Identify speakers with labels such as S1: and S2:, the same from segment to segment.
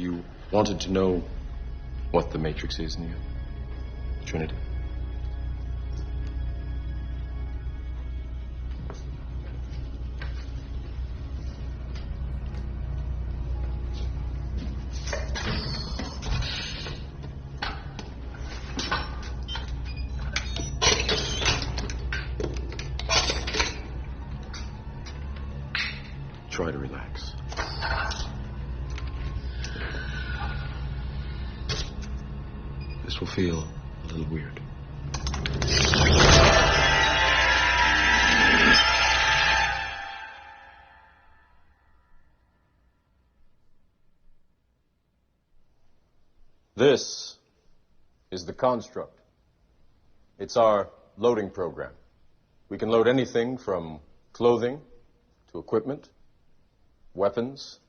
S1: you wanted to know what the Matrix is, Neo? Trinity? Try to relax. This will feel a little weird. This is the construct. It's our loading program. We can load anything from clothing to equipment, weapons,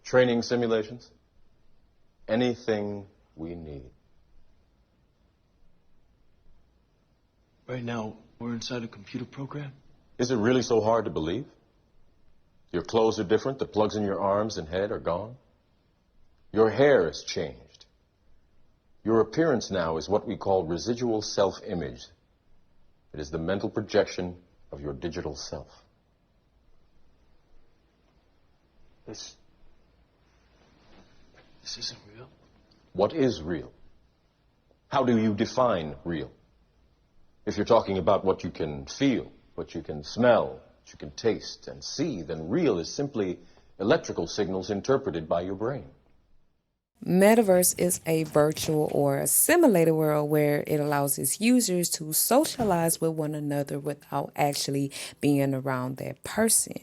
S1: training simulations, anything we need.
S2: Right now, we're inside a computer program?
S1: Is it really so hard to believe? Your clothes are different, the plugs in your arms and head are gone. Your hair has changed. Your appearance now is what we call residual self-image. It is the mental projection of your digital self.
S2: This isn't real.
S1: What is real? How do you define real? If you're talking about what you can feel, what you can smell, what you can taste and see, then real is simply electrical signals interpreted by your brain.
S3: MetaVerse is a virtual or a simulated world where it allows its users to socialize with one another without actually being around that person.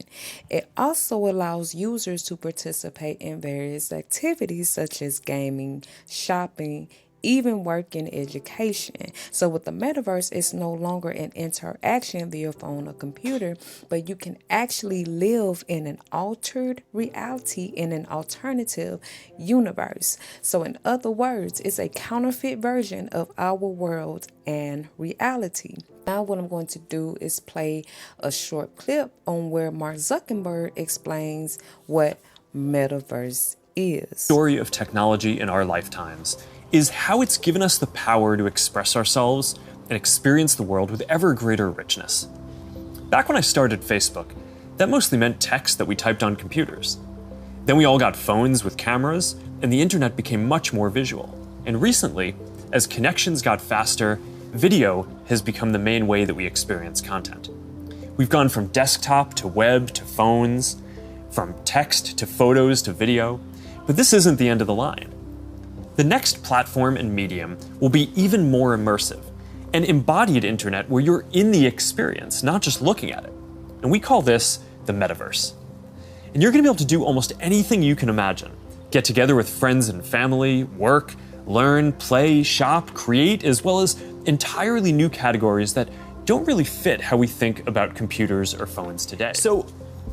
S3: It also allows users to participate in various activities such as gaming, shopping, even work and education. So with the metaverse, it's no longer an interaction via phone or computer, but you can actually live in an altered reality in an alternative universe. So in other words, it's a counterfeit version of our world and reality. Now what I'm going to do is play a short clip on where Mark Zuckerberg explains what metaverse is.
S4: The story of technology in our lifetimes is how it's given us the power to express ourselves and experience the world with ever greater richness. Back when I started Facebook, that mostly meant text that we typed on computers. Then we all got phones with cameras, and the internet became much more visual. And recently, as connections got faster, video has become the main way that we experience content. We've gone from desktop to web to phones, from text to photos to video, but this isn't the end of the line. The next platform and medium will be even more immersive, an embodied internet where you're in the experience, not just looking at it. And we call this the metaverse. And you're gonna be able to do almost anything you can imagine. Get together with friends and family, work, learn, play, shop, create, as well as entirely new categories that don't really fit how we think about computers or phones today. So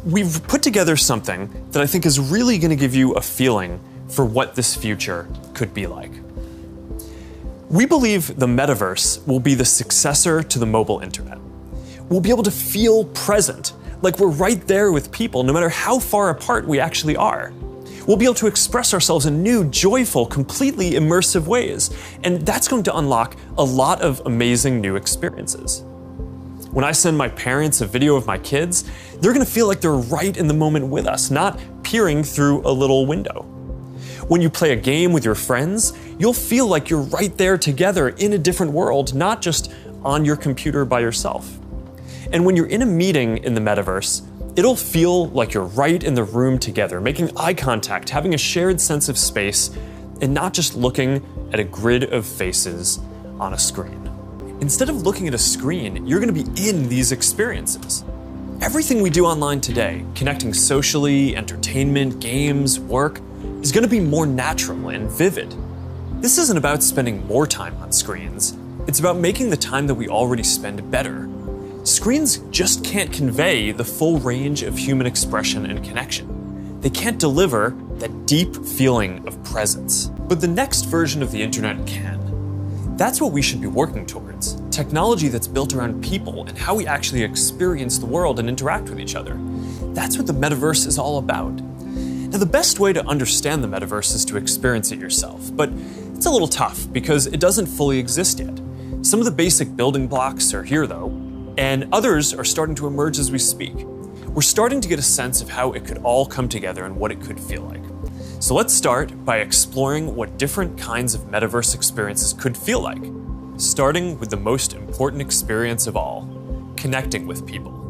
S4: we've put together something that I think is really gonna give you a feeling for what this future could be like. We believe the metaverse will be the successor to the mobile internet. We'll be able to feel present, like we're right there with people, no matter how far apart we actually are. We'll be able to express ourselves in new, joyful, completely immersive ways, and that's going to unlock a lot of amazing new experiences. When I send my parents a video of my kids, they're gonna feel like they're right in the moment with us, not peering through a little window. When you play a game with your friends, you'll feel like you're right there together in a different world, not just on your computer by yourself. And when you're in a meeting in the metaverse, it'll feel like you're right in the room together, making eye contact, having a shared sense of space, and not just looking at a grid of faces on a screen. Instead of looking at a screen, you're gonna be in these experiences. Everything we do online today, connecting socially, entertainment, games, work, is going to be more natural and vivid. This isn't about spending more time on screens. It's about making the time that we already spend better. Screens just can't convey the full range of human expression and connection. They can't deliver that deep feeling of presence. But the next version of the internet can. That's what we should be working towards. Technology that's built around people and how we actually experience the world and interact with each other. That's what the metaverse is all about. Now, the best way to understand the metaverse is to experience it yourself, but it's a little tough because it doesn't fully exist yet. Some of the basic building blocks are here though, and others are starting to emerge as we speak. We're starting to get a sense of how it could all come together and what it could feel like. So let's start by exploring what different kinds of metaverse experiences could feel like, starting with the most important experience of all, connecting with people.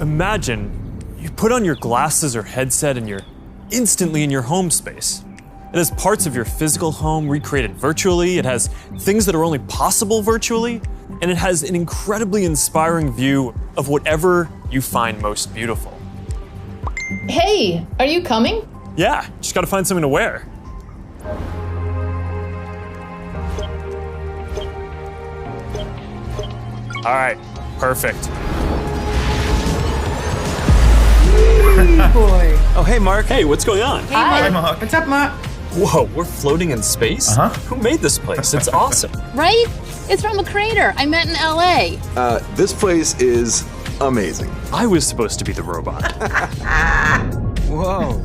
S4: Imagine you put on your glasses or headset and you're instantly in your home space. It has parts of your physical home recreated virtually, it has things that are only possible virtually, and it has an incredibly inspiring view of whatever you find most beautiful.
S5: Hey, are you coming?
S4: Yeah, just gotta find something to wear. All right, perfect.
S6: Boy.
S4: Oh, hey, Mark. Hey, what's going on?
S5: Hi.
S6: Mark. What's up, Mark?
S4: Whoa, we're floating in space? Who made this place? It's awesome.
S5: Right? It's from a creator I met in LA.
S7: This place is amazing.
S4: I was supposed to be the robot.
S7: Whoa.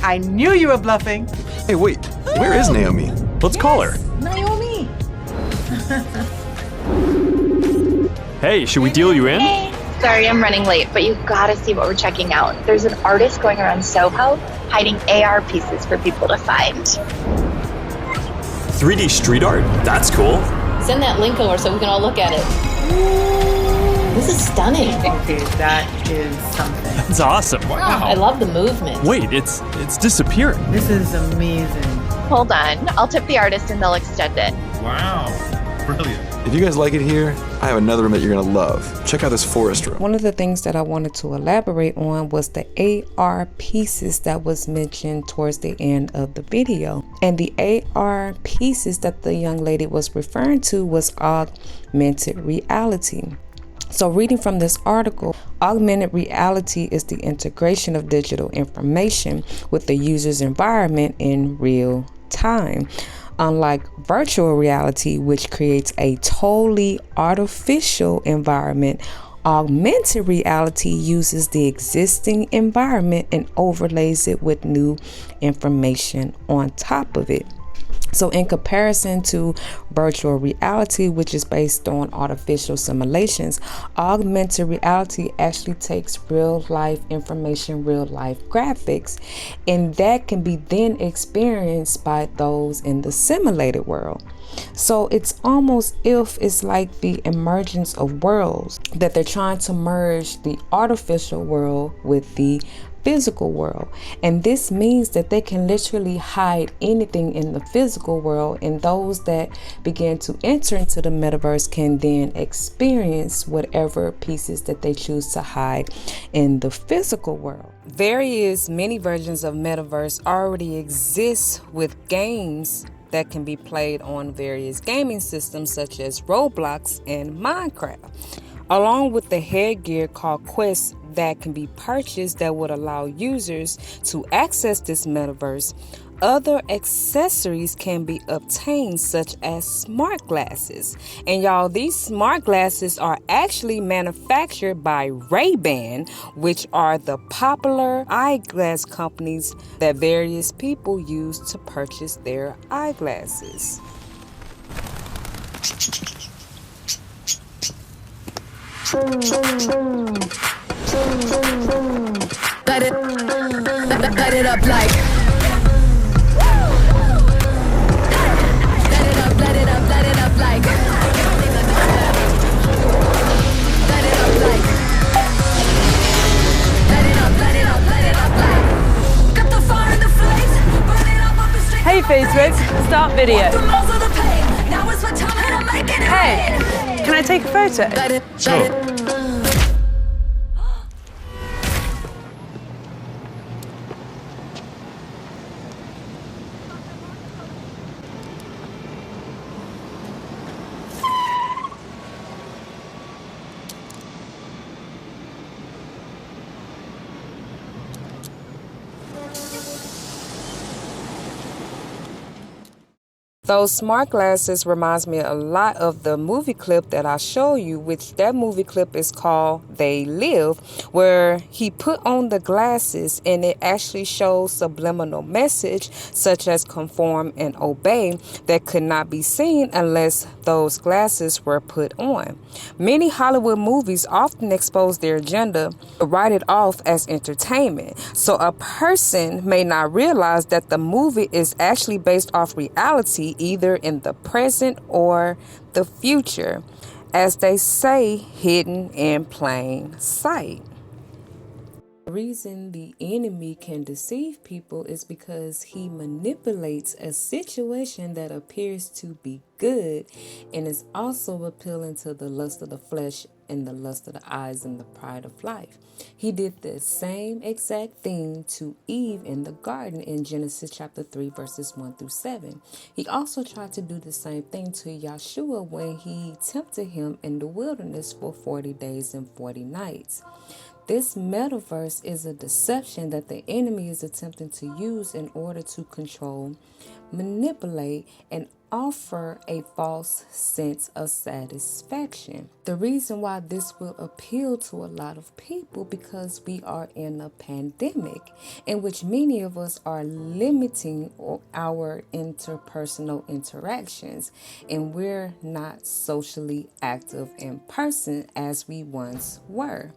S6: I knew you were bluffing.
S7: Hey, wait. Where is Naomi?
S4: Let's call her.
S6: Naomi.
S4: Hey, should we deal you in?
S8: Hey, sorry I'm running late, but you've got to see what we're checking out. There's an artist going around Soho hiding AR pieces for people to find.
S4: 3D street art? That's cool.
S5: Send that link over so we can all look at it. This is stunning.
S6: Okay, that is something.
S4: That's awesome.
S5: I love the movement.
S4: Wait, it's disappearing.
S6: This is amazing.
S8: Hold on, I'll tip the artist and they'll extend it.
S9: Wow. Brilliant.
S7: If you guys like it here, I have another room that you're gonna love. Check out this forest room.
S3: One of the things that I wanted to elaborate on was the AR pieces that was mentioned towards the end of the video. And the AR pieces that the young lady was referring to was augmented reality. So reading from this article, augmented reality is the integration of digital information with the user's environment in real time. Unlike virtual reality, which creates a totally artificial environment, augmented reality uses the existing environment and overlays it with new information on top of it. So in comparison to virtual reality, which is based on artificial simulations, augmented reality actually takes real life information, real life graphics, and that can be then experienced by those in the simulated world. So it's almost if it's like the emergence of worlds, that they're trying to merge the artificial world with the physical world. And this means that they can literally hide anything in the physical world, and those that begin to enter into the metaverse can then experience whatever pieces that they choose to hide in the physical world. Various many versions of metaverse already exist with games that can be played on various gaming systems such as Roblox and Minecraft, along with the headgear called Quest that can be purchased that would allow users to access this metaverse. Other accessories can be obtained, such as smart glasses. And y'all, these smart glasses are actually manufactured by Ray-Ban, which are the popular eyeglass companies that various people use to purchase their eyeglasses.
S10: Light it up like. Light it up like. Got the fire in the flames, burn it up and straight.
S11: Hey Facebook, start video. Hey, can I take a photo?
S4: Sure.
S3: Those smart glasses reminds me a lot of the movie clip that I show you, which that movie clip is called They Live, where he put on the glasses and it actually shows subliminal message such as conform and obey that could not be seen unless those glasses were put on. Many Hollywood movies often expose their agenda, write it off as entertainment. So a person may not realize that the movie is actually based off reality, either in the present or the future, as they say, hidden in plain sight. The reason the enemy can deceive people is because he manipulates a situation that appears to be good and is also appealing to the lust of the flesh and the lust of the eyes and the pride of life. He did the same exact thing to Eve in the garden in Genesis chapter 3 verses 1 through 7. He also tried to do the same thing to Yahushua when he tempted him in the wilderness for 40 days and 40 nights. This MetaVerse is a deception that the enemy is attempting to use in order to control, manipulate, and offer a false sense of satisfaction. The reason why this will appeal to a lot of people because we are in a pandemic in which many of us are limiting our interpersonal interactions, and we're not socially active in person as we once were.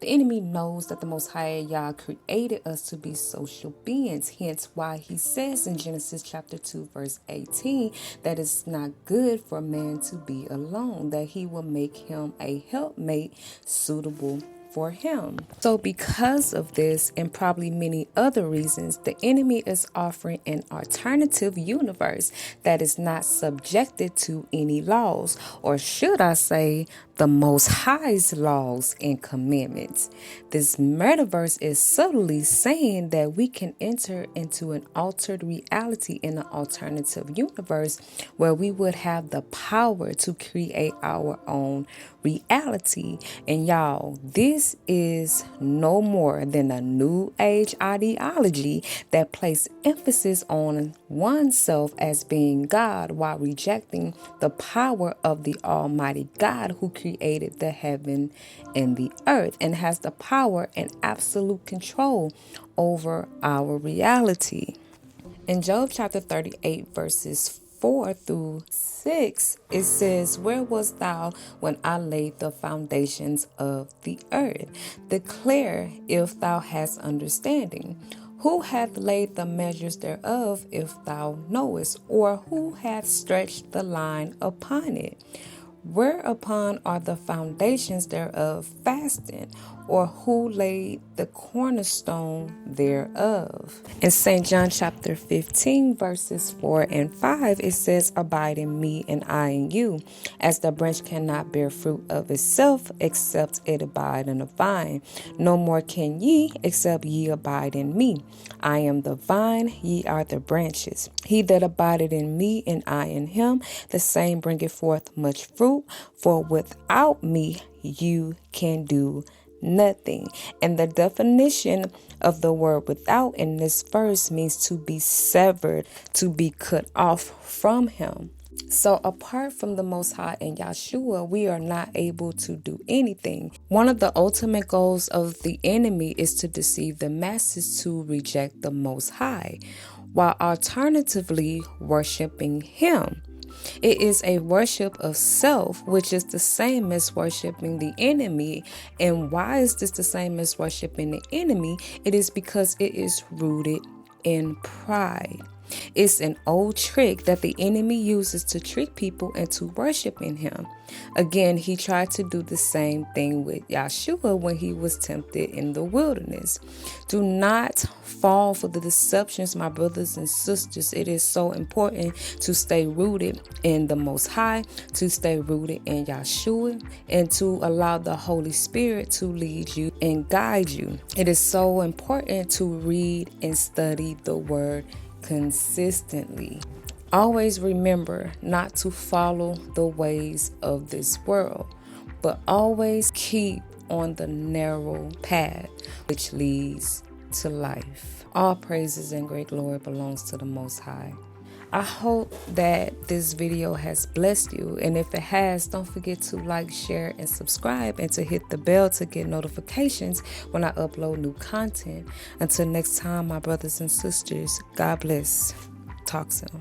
S3: The enemy knows that the Most High Yah created us to be social beings, hence why he says in Genesis chapter 2 verse 18 that it's not good for man to be alone, that he will make him a helpmate suitable for him. So because of this and probably many other reasons, the enemy is offering an alternative universe that is not subjected to any laws, or should I say the Most High's laws and commandments. This metaverse is subtly saying that we can enter into an altered reality in an alternative universe where we would have the power to create our own reality. And y'all, this is no more than a new age ideology that places emphasis on oneself as being God while rejecting the power of the Almighty God who created the heaven and the earth and has the power and absolute control over our reality. In Job chapter 38 verses 4 through 6, it says, "Where wast thou when I laid the foundations of the earth? Declare if thou hast understanding. Who hath laid the measures thereof, if thou knowest? Or who hath stretched the line upon it? Whereupon are the foundations thereof fastened? Or who laid the cornerstone thereof?" In St. John chapter 15 verses 4 and 5, it says, "Abide in me and I in you, as the branch cannot bear fruit of itself except it abide in the vine. No more can ye except ye abide in me. I am the vine, ye are the branches. He that abideth in me and I in him, the same bringeth forth much fruit, for without me you can do nothing." And the definition of the word without in this verse means to be severed, to be cut off from him. So apart from the Most High and Yahushua, we are not able to do anything. One of the ultimate goals of the enemy is to deceive the masses to reject the Most High, while alternatively worshiping him. It is a worship of self, which is the same as worshiping the enemy. And why is this the same as worshiping the enemy? It is because it is rooted in pride. It's an old trick that the enemy uses to trick people into worshiping him. Again, he tried to do the same thing with Yahushua when he was tempted in the wilderness. Do not fall for the deceptions, my brothers and sisters. It is so important to stay rooted in the Most High, to stay rooted in Yahushua, and to allow the Holy Spirit to lead you and guide you. It is so important to read and study the Word consistently. Always remember not to follow the ways of this world, but always keep on the narrow path which leads to life. All praises and great glory belongs to the Most High. I hope that this video has blessed you, and if it has, don't forget to like, share, and subscribe, and to hit the bell to get notifications when I upload new content. Until next time, my brothers and sisters, God bless. Talk soon.